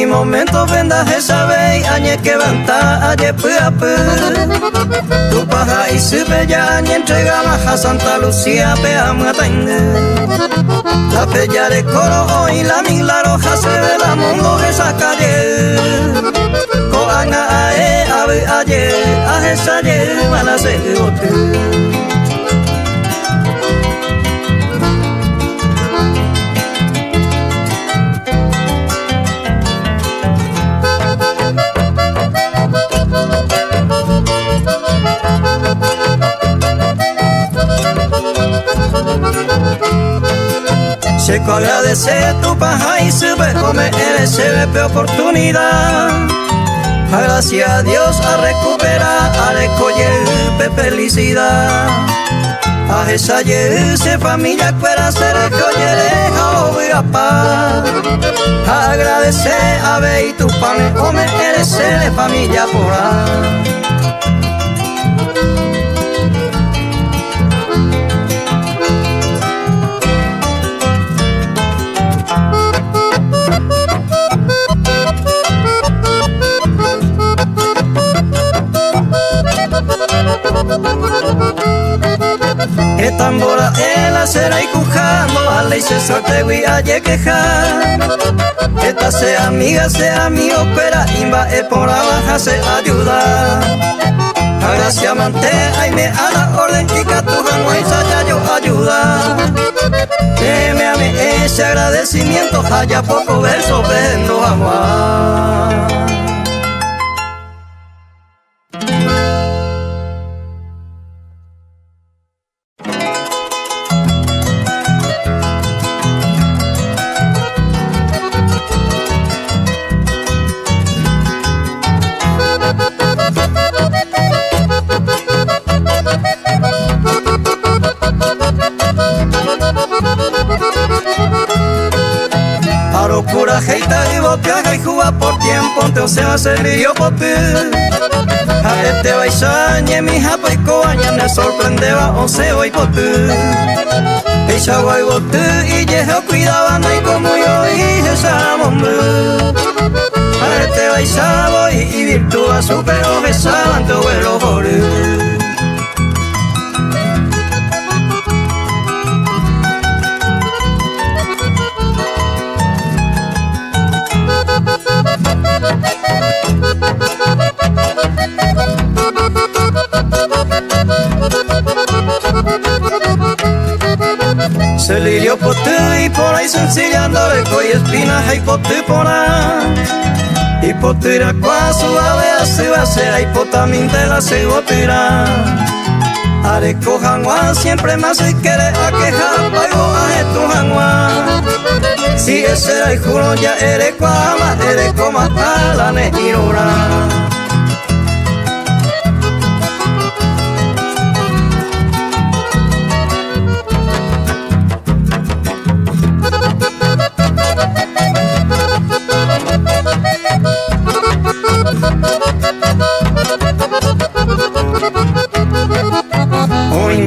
momento vendaje sabe añe que vanta aye puapu. Tu paja y su bella ni entrega maja Santa Lucía pea matanga. La bella de coro hoy la mila roja se ve la mundo esa calle. Coanga ae ave aye aje saye mala se otu. Seco agradece tu paja y sube come RCBP oportunidad. Gracias a Dios a recuperar a recoger felicidad. A esa se familia cuera se recoge a pa. Agradece a ver y tu pan come RCB familia por ahí. Que tambora en la cera y cujando a ley se suerte y aye quejar. Esta sea amiga, sea amigo, pero imba por la baja se ayuda. Gracias mante, ay me a la orden y que tu jango y saya yo ayuda. Que me ame ese agradecimiento, haya poco verso, vendo amor. Pura jeita y boteaja y juga por tiempo, entonces va a ser yo por ti. A este baisañe mi japa y coaña me sorprendeba o se voy por ti. Ella guay por ti y yo cuidaba no y como yo dije esa hombre. A este baisaba y virtud su pero besaba ante vuelo por él. Se lidió por ti y por ahí sencillándole coi espinas y por ti por ahí. Y por tirar cuasu a ver si va a ser y por también te la sigo tirar. Are cojan guan siempre más si quiere a quejar paigo a tu jangua. Si ese era el juro ya eres cuama, eres como hasta la neirura.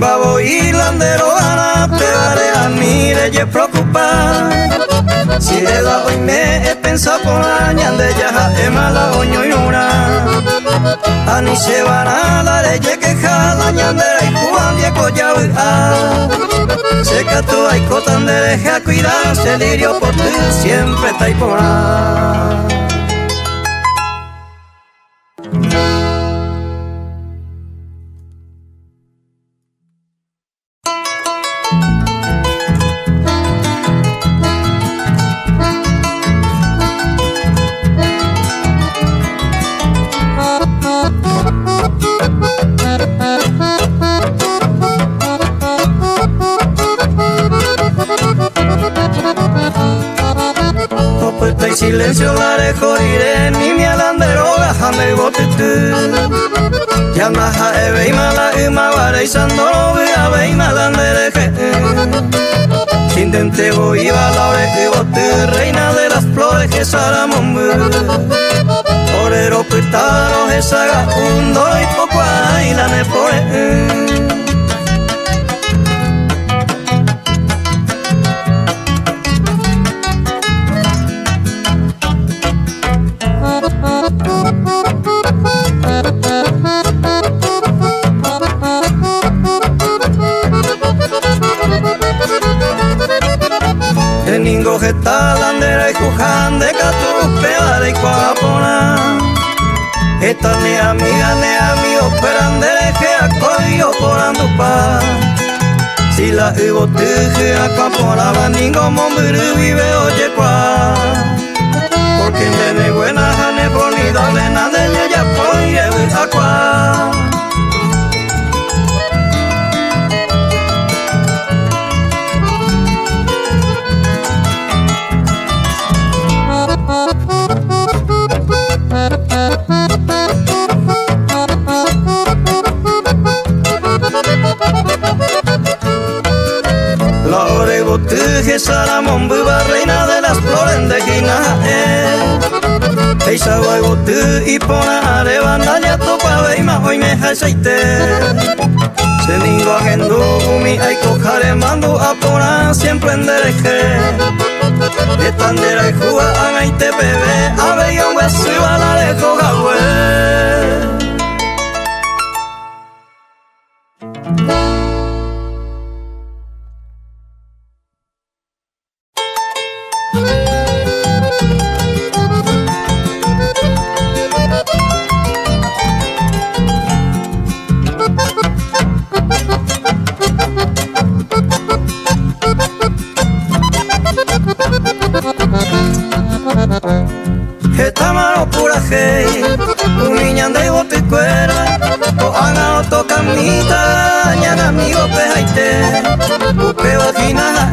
Babo irlandero gana, pegaré a mí de preocupar. Si de la hoy me he pensado por años de ya es mala oño y una. Ani se van a la de que jala ñandera y juan viejo ya sé que tú hay cotan de deja cuidar, se lirio por ti siempre está ahí por ahí. Silencio la dejo iré ni mi alandero bajando y bote tú. Ya maja ebe y mala y mawara y sandoro vea ve y malandere je. Sin dente voy a la oreja y bote reina de las flores que saramón. Orero pitaro que saga hundo y poco ahí la ne pone. ningo geta landera y kujan de catu peare y cuapona. Esta ne amigo perandere que acoyo por andupa. Si la hubo tuje a cuapona va ningo momburu vive oye cua. Porque de buena jane bonita de nada de ya poye a cua. La orego tuje saramón buba reina de las flores de Ginae. Eisa huevo tu y pona areva naya topa veima hoy me jaseite. Se ningo agendo umi ay cojare mando a pona siempre en dereje. Estandera y juga an te bebé ave yo me suba la de jogahue. Etamaro pura hey, un niño de bote cuera, o ana oto camita, ñana amigo pejaite, upe vagina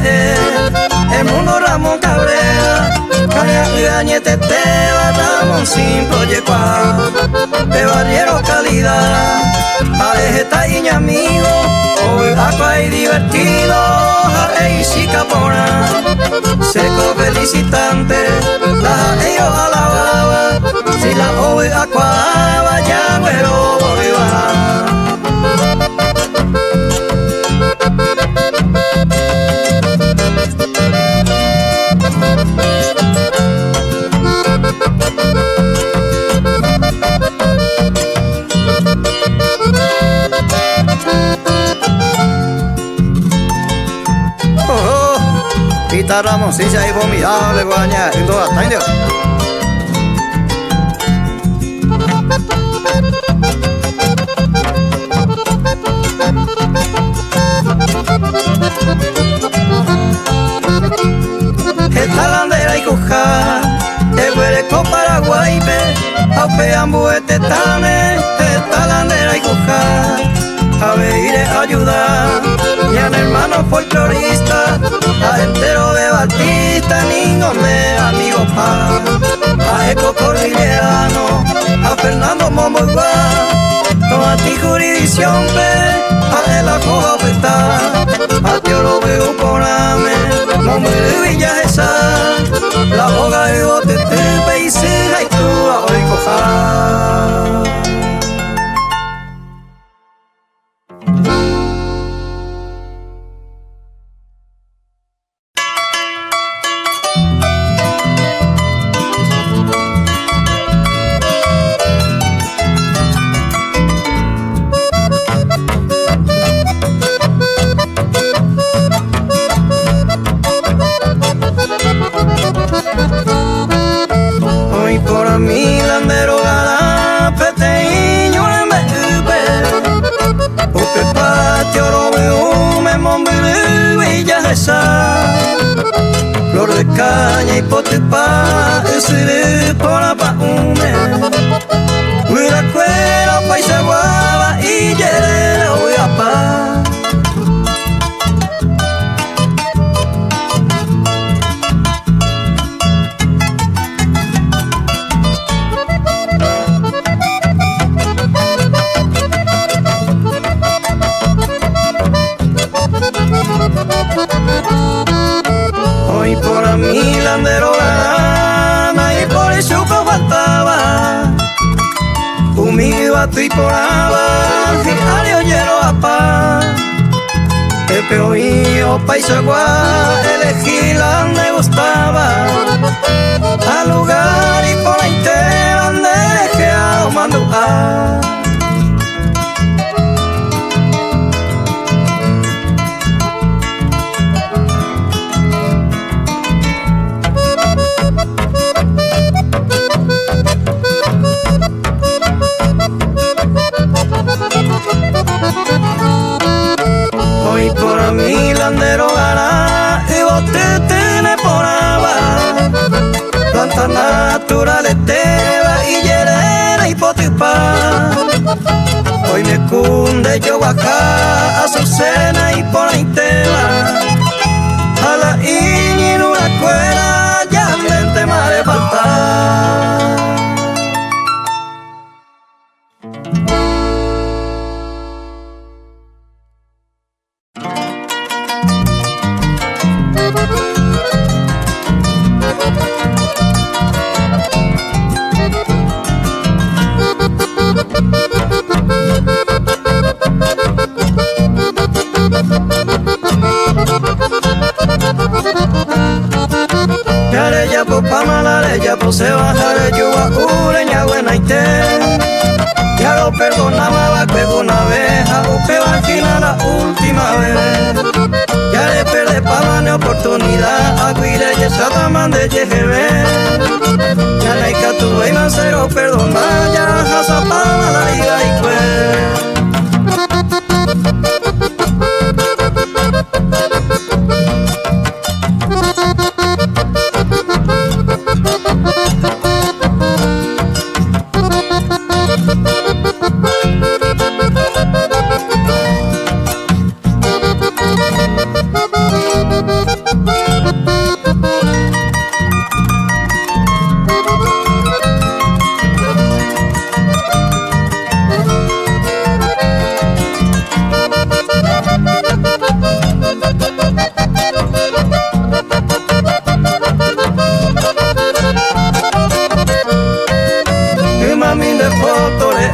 el mundo Ramón Cabrera, caña y gañete te va Ramón sin proyecto, de barriero calidad, alejeta y ña amigo, hoy acá y divertido, y chicapona, seco felicitante, la ellos alababa, si la hoy acuaba ya pero volvió. Pita Ramón, si se ha ido formidable, guaña, en todas las tiendas. Esta landera y coja, el huereco Paraguay, aupe ambuete tane, esta landera y coja, a ver iré a ayudar, y a mi hermano folclorista, a entero de Batista, ningo me amigo pa, a Eco Cordillerano, a Fernando Momoguá, con a ti jurisdicción pe, a la coja pesta, a Teoro veo por ame, Momburu Villa esa, la boga y bote te peise, y tú a hoy coja. Mi landero gana peteño me upe upe patio lo veo me momburu villa esa flor de caña y potepa usiri pona pa ume huira cuera paisa guava y yerera uyapa. Hoy por a mi landero gana y por eso que faltaba humilde a tu y por abajo y oyeron a paz el peoío paisa guá elegí la me gustaba al lugar y por ahí te donde dejé a mando a. te tiene por agua. Planta naturales teba y yerena y potipá. Hoy me cunde yo acá, Azucena y por ahí teba. A la iñi en una cuera, ya mente mare falta. Yareya po pamalareya po se bajare yuba ureña buena y te. Ya lo perdonaba va que una vez a upe vagina la última vez. Ya le perde pa mane oportunidad a guire y esa taman de yejebe. Ya no hay que tu y no cero perdonar ya jasa pamala y gaikwe.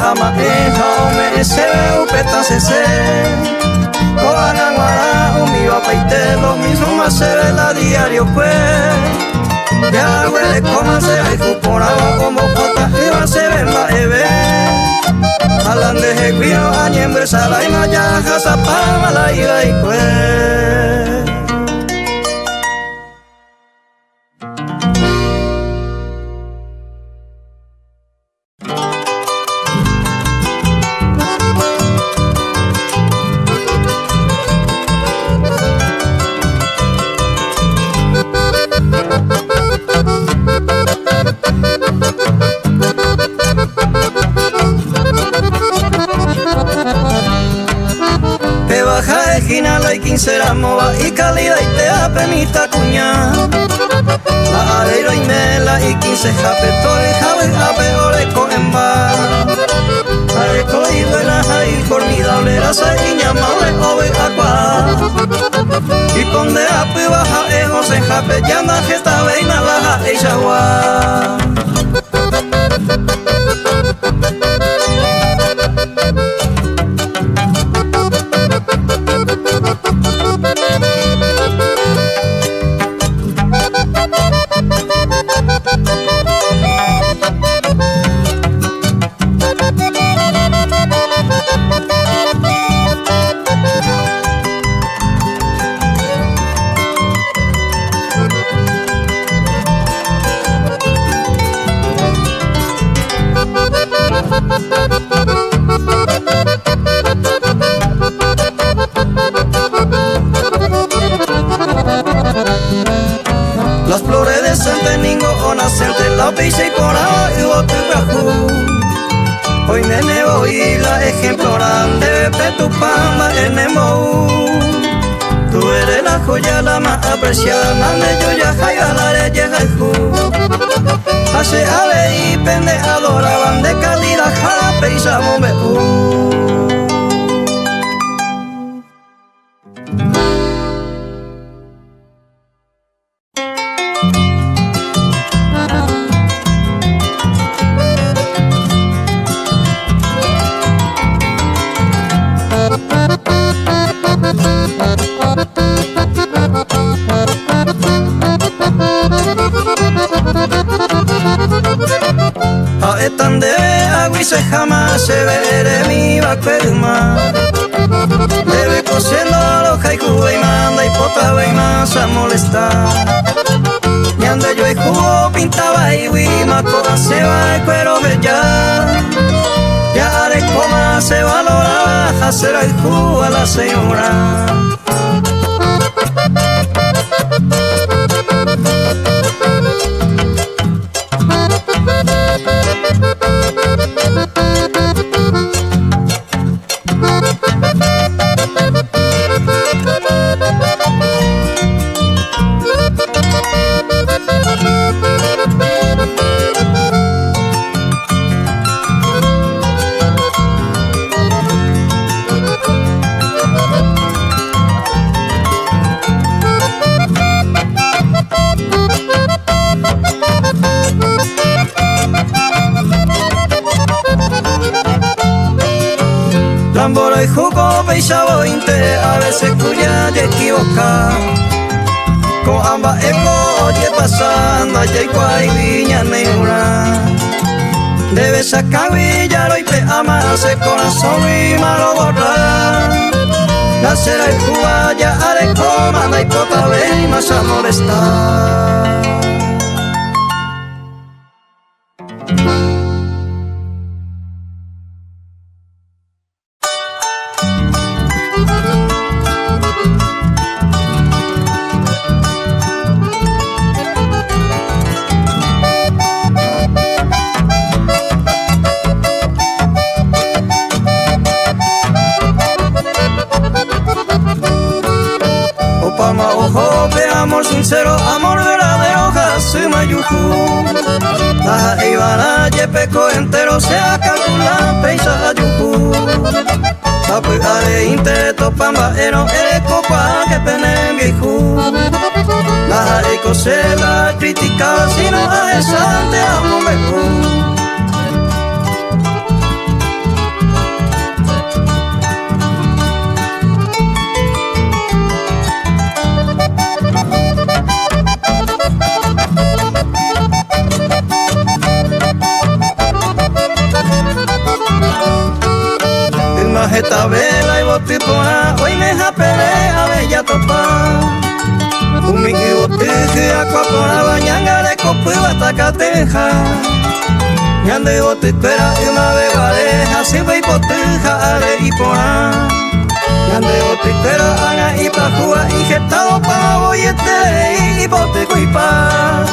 Ama eja ome ese upeta sese Oana guara umi va paite lo mismo más se ve la diario pues. Ya huele como se ve fuporaba como jota y va se ve la eve. Alan de jequio añembre sala y maya jasa pama la iba y pues. Y 15 la mova y calidad y te apenita cuña. La areiro y mela y 15 japetores, jabe ore con embar. Areco y buena y formidable la saiña male ove aqua. Y ponde api baja ejos en jape llama gesta veina laja e chagua. Las flores de Santeningo o nacente la pisa y por ahí tu bajú. Hoy me nevo y la ejemploran de tu pamba en Nemo. Tú eres la joya la más apreciada de yo ya jaiga la ley jaijú. Hace ave y pende adoraban de calidad jape y samombe. Tan de agua y se jamás se veré mi vacuerma. Debe cosiendo los haiku y manda y potaba y más a molestar. Y ande yo y jugo pintaba y huimaco se va el cuero bella. Ya haré coma se valora hacer el jugo a la señora. pensaba inte a veces cuya ya equivocar. Con ambas eco oye pasando allá y guay viña neura. Debe sacar villaro y te amarse corazón y malo borrar. La cera y Cuba ya haré comanda y pota ve y más amor está. Amor sincero, amor verdadero, Jase Mayuku. La Ivana Yepeco entero se calcula peisa Yuku. Papu are intereto pamba ero copa que pene vieju. La eco se la critica si no a esa te amo mejor. Esta vela y botipona, hoy me japere a bella topa. Umi y botije, aquapona, bañangare, copuiba, tacateja. Ñande botipera y una bebareja, si ve y botija, are y pona. Ñande botipera, ana y plajua, injetado pa' boyete y botico y pa'.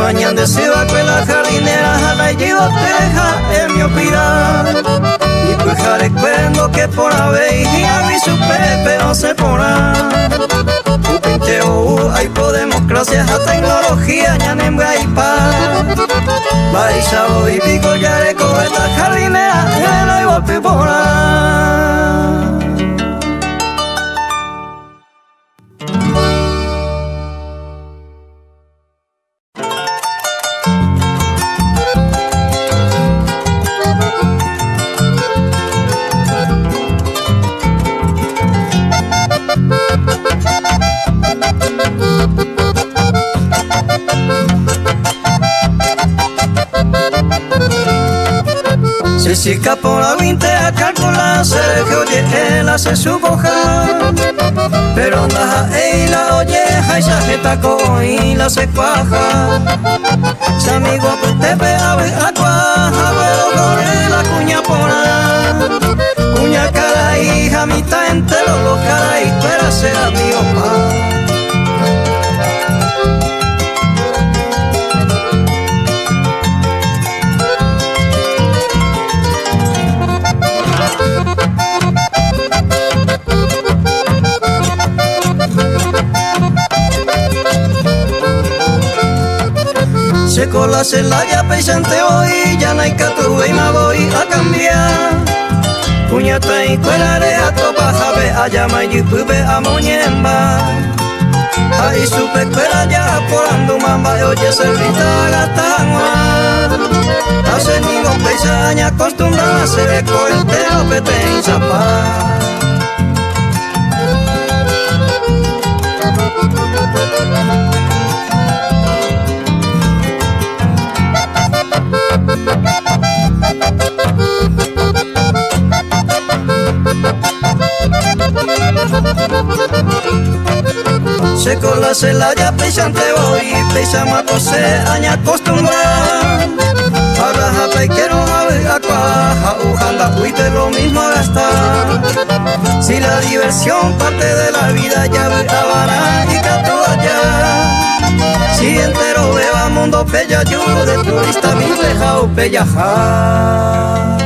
Mañana se va con la jardinera, la llevo teja en mi opira. Y pues jare cuando que por ave y a mi su pepe no se pona. Un pinteo, hay por democracia, a tecnología, ya no hay pa. Baisa y pico ya le coge esta jardinera, ya la llevo pepona. Se chica por la vinte a calcular, se que oye él hace su coja. Pero anda y la olleja y se agita con y la se cuaja. Se amigo pues te pega a cuaja, pero corre la cuña pona. Cuña cara hija, mitad entero, los cara y espera ser amigo pa. Se cola se la ya pesante hoy, ya no hay que tu y me voy a cambiar. Puñata y cuela de a topa jabe, a llama y pube a moñemba. Ahí supe cuela ya porando mamba, oye servita gatangua. Hace ningún paisaña acostumbrada, se ve coentero pete en zapá. Se cola se la ya pesante voy, pesa mato se aña acostumbrar. Ahora japa quiero a cuaja, ujanda uite lo mismo a gastar. Si la diversión parte de la vida ya ve a vara y cato allá. Si entero beba mundo pella yo de turista mi deja o pellajar.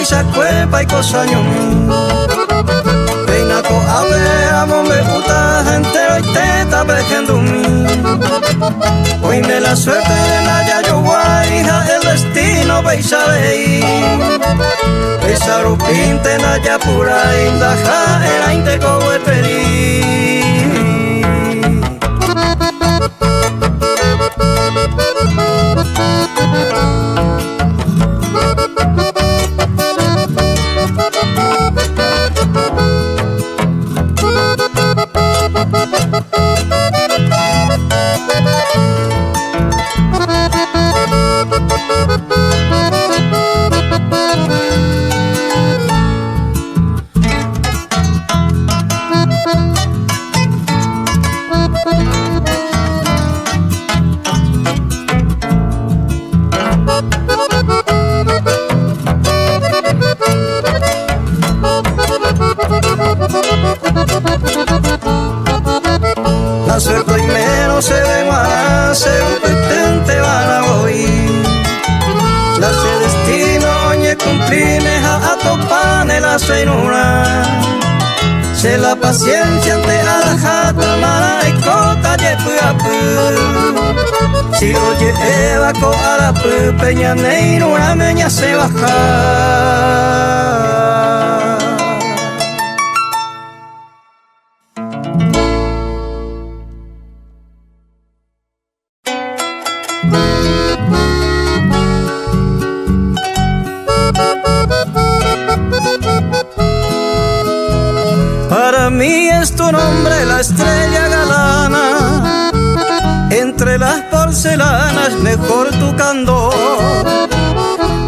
pisa cuepa y cosaño Peina ko ave amombe puta entero y teta pejendumi Hoy me la suerte de la yayo guaija el destino beisa vei Beisa rupinte na ya pura indaja era inte kowe peri La suerte y menos se ve más, se petente van a oír. La se destino oye cumplime a topane la senura. Se la paciencia ante a la jata mara y cota ye puapu. Si oye eva co a la pu peña neiro una meña se baja. Para mí es tu nombre la estrella galana, entre las porcelanas mejor tu candor,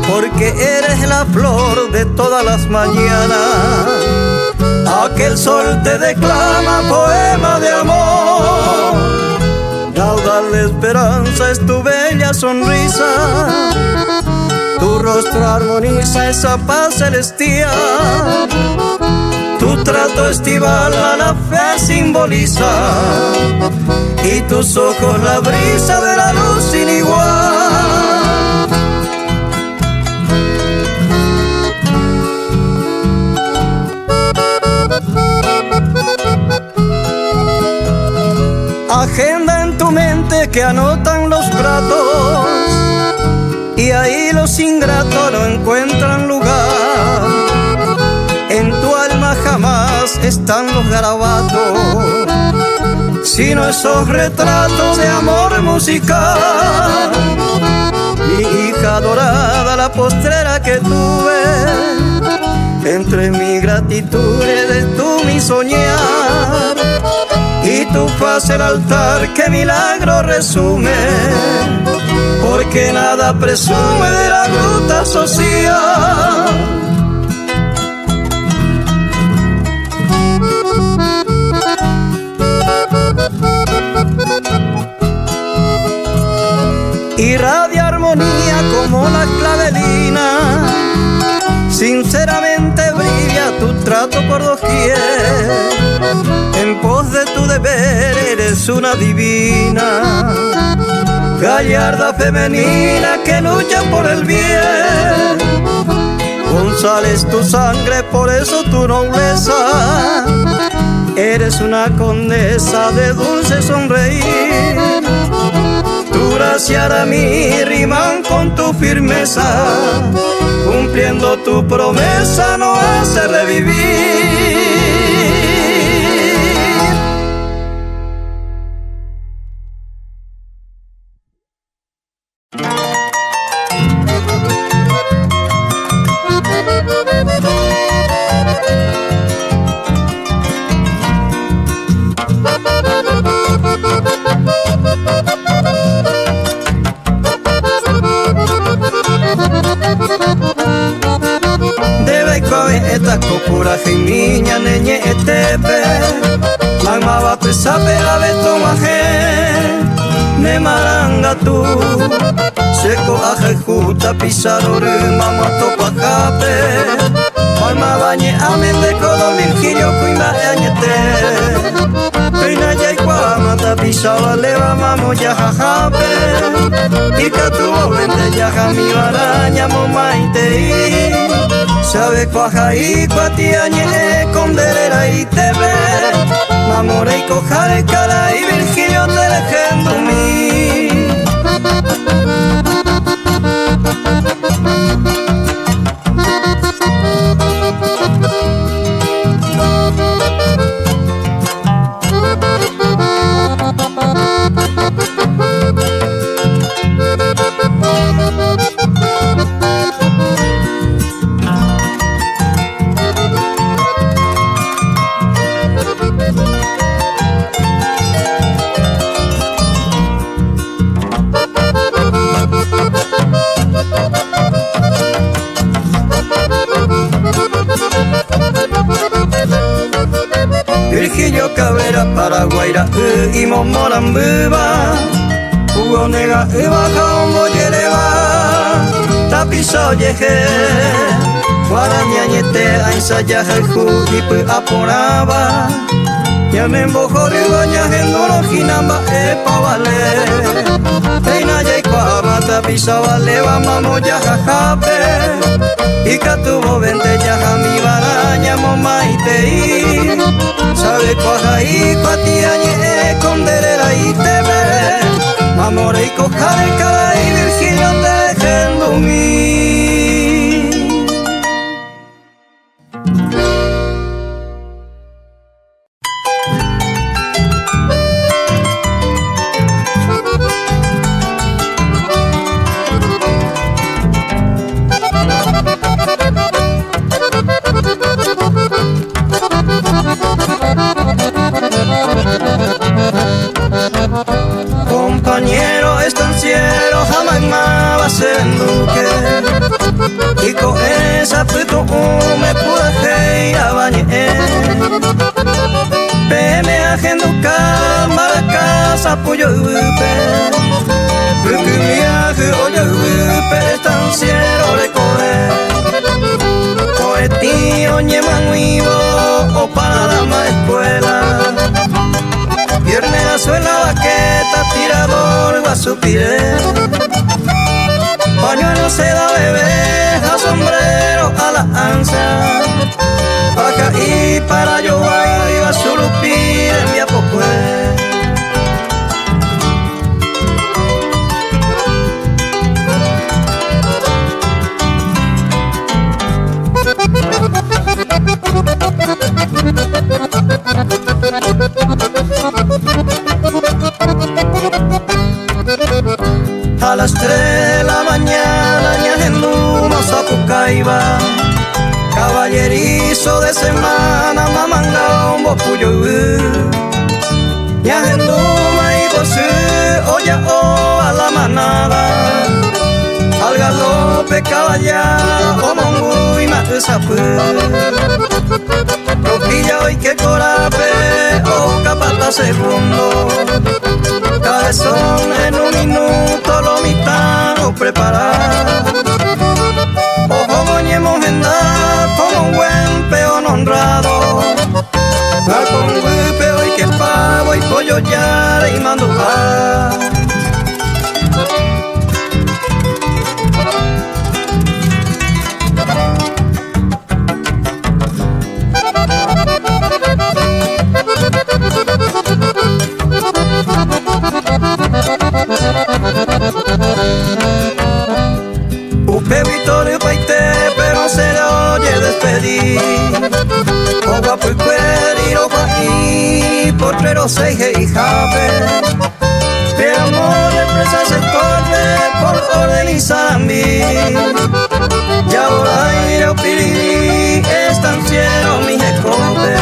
porque eres la flor de todas las mañanas, aquel sol te declama poema de amor, caudal de esperanza es tu bella sonrisa, tu rostro armoniza esa paz celestial. Tu trato estival a la fe simboliza y tus ojos la brisa de la luz sin igual. Agenda en tu mente que anotan los platos y ahí los ingratos no encuentran lugar. En tu alma jamás están los garabatos, sino esos retratos de amor musical. Mi hija dorada, la postrera que tuve, entre mi gratitud eres tú mi soñar, y tu faz el altar que milagro resume, porque nada presume de la ruta social. Irradia armonía como la clavelina, sinceramente brilla tu trato por doquier. En pos de tu deber eres una divina, gallarda femenina que lucha por el bien. González tu sangre, por eso tu nobleza, eres una condesa de dulce sonreír. Tu gracia a mí riman con tu firmeza, cumpliendo tu promesa no hace revivir. Esta copuraje niña neñe etepe Magma va pesape la betomaje Ne maranga tu Seco ajejuta pisarore Mama topa cape Magma bañe amen de codo Virgilio cuima añete Peina ya iguamata pisaba leva mamo ya jajape Y catubo vente ya jami baraña momaitei Sabe cuaja y cuatiañe conderera y tebe Mamore y cojare cara y Virgilio te lejendo mi Virgilio Cabrera Paraguaira y Momorambuba Ugonega baja ombo yereba Tapisa oyeje Guarañañete ainsayaje jujipu aporaba Yamen bojorigo ñagendoro jinamba epavale Peina yaikuama tapisa valeba mamo yajajape Ikatubo vente yajami baraña momaitei Sabe cuaja y cuatiañe conderera y tebe Mamore y cojare cara y Virgilio te dejendo mi Compañero estanciero jamás más va a ser duque Y con esa puto me pude ir a bañar Peme agendo cámara casa puyo upe Porque viaje oye upe estanciero le coge Poetío ñeman vivo o para dama escuela Viernes la suela baqueta, tirador, guasupiré Pañuelo, seda, bebeja, sombrero a la ansia Paca y para yo iba a surupir en mi apopue A las 3 de la mañana ñagenduma Sapucaiba Caballerizo de semana mamanga un bopuyo Ñagenduma y vosé olla o a la manada Al galope caballada o mongu y matusapu Ropilla hoy que corape o capata segundo Cabezón en un minuto lo mitad o preparar Ojo moñemos en dar como un buen peón honrado Va con peo y que pavo y pollo ya y mandujar Upevito de paite pero se le oye despedir O guapo y cueriro guají Portero seije y jape De amor de presa se corre por orden y zambi Ya ahora iré a piri estanciero mi jecope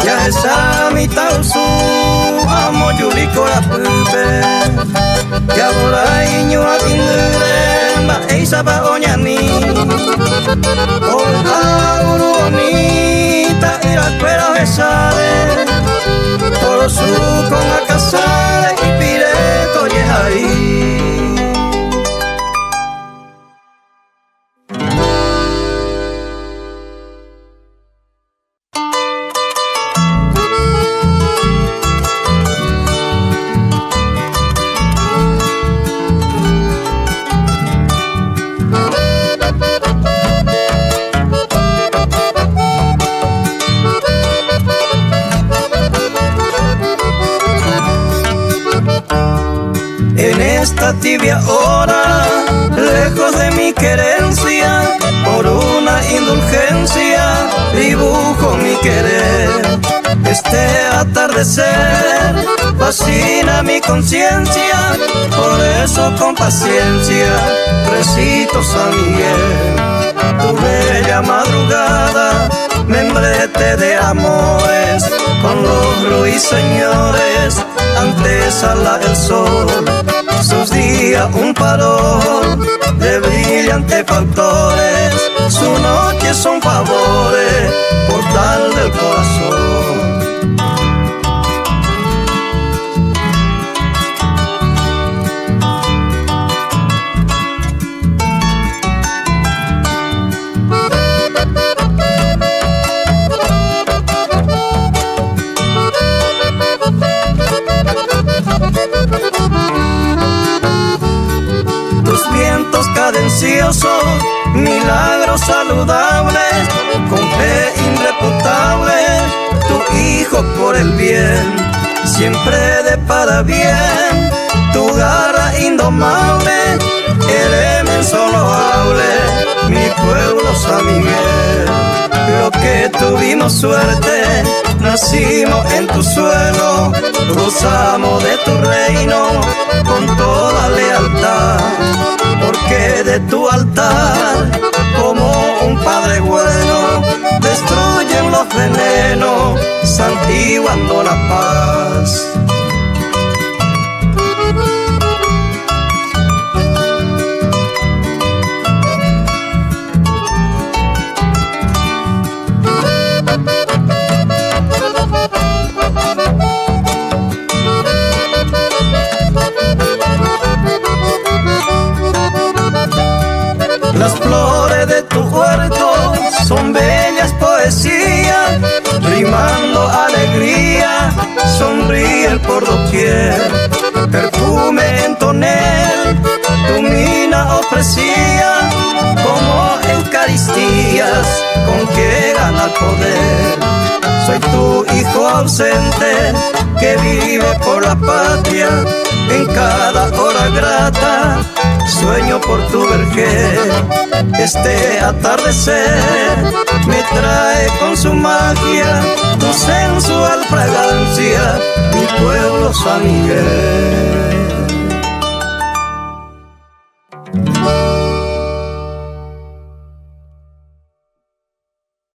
Ya esa mi tausu amo yuli corapupe Ya ahora iño a tindure Eisa pa oñani Ola uru bonita Y la cuera besare Toro su con a casare Y pireto yejarí esta tibia hora, lejos de mi querencia, por una indulgencia dibujo mi querer. Este atardecer fascina mi conciencia, por eso con paciencia recito San Miguel. Tu bella madrugada, membrete de amores, con los ruiseñores antesala el sol. Sus días un farol de brillantes factores, su noche son favores, portal del corazón. Tus vientos cadenciosos, milagros saludables, con fe irreputable, tu hijo por el bien, siempre de para bien, tu garra indomable, elemento loable, mi pueblo San Miguel. Lo que tuvimos suerte, nacimos en tu suelo, gozamos de tu reino con toda lealtad, porque de tu altar, como un padre bueno, destruyen los venenos, santiguando la paz. Las flores de tu huerto son bellas poesías, rimando alegría, sonríen por doquier. Perfume en tonel, tu mina ofrecía, como Eucaristías, con que gana el poder. Soy tu hijo ausente, que vive por la patria, en cada hora grata, sueño por tu vergel. Este atardecer me trae con su magia, tu sensual fragancia, mi pueblo San Miguel.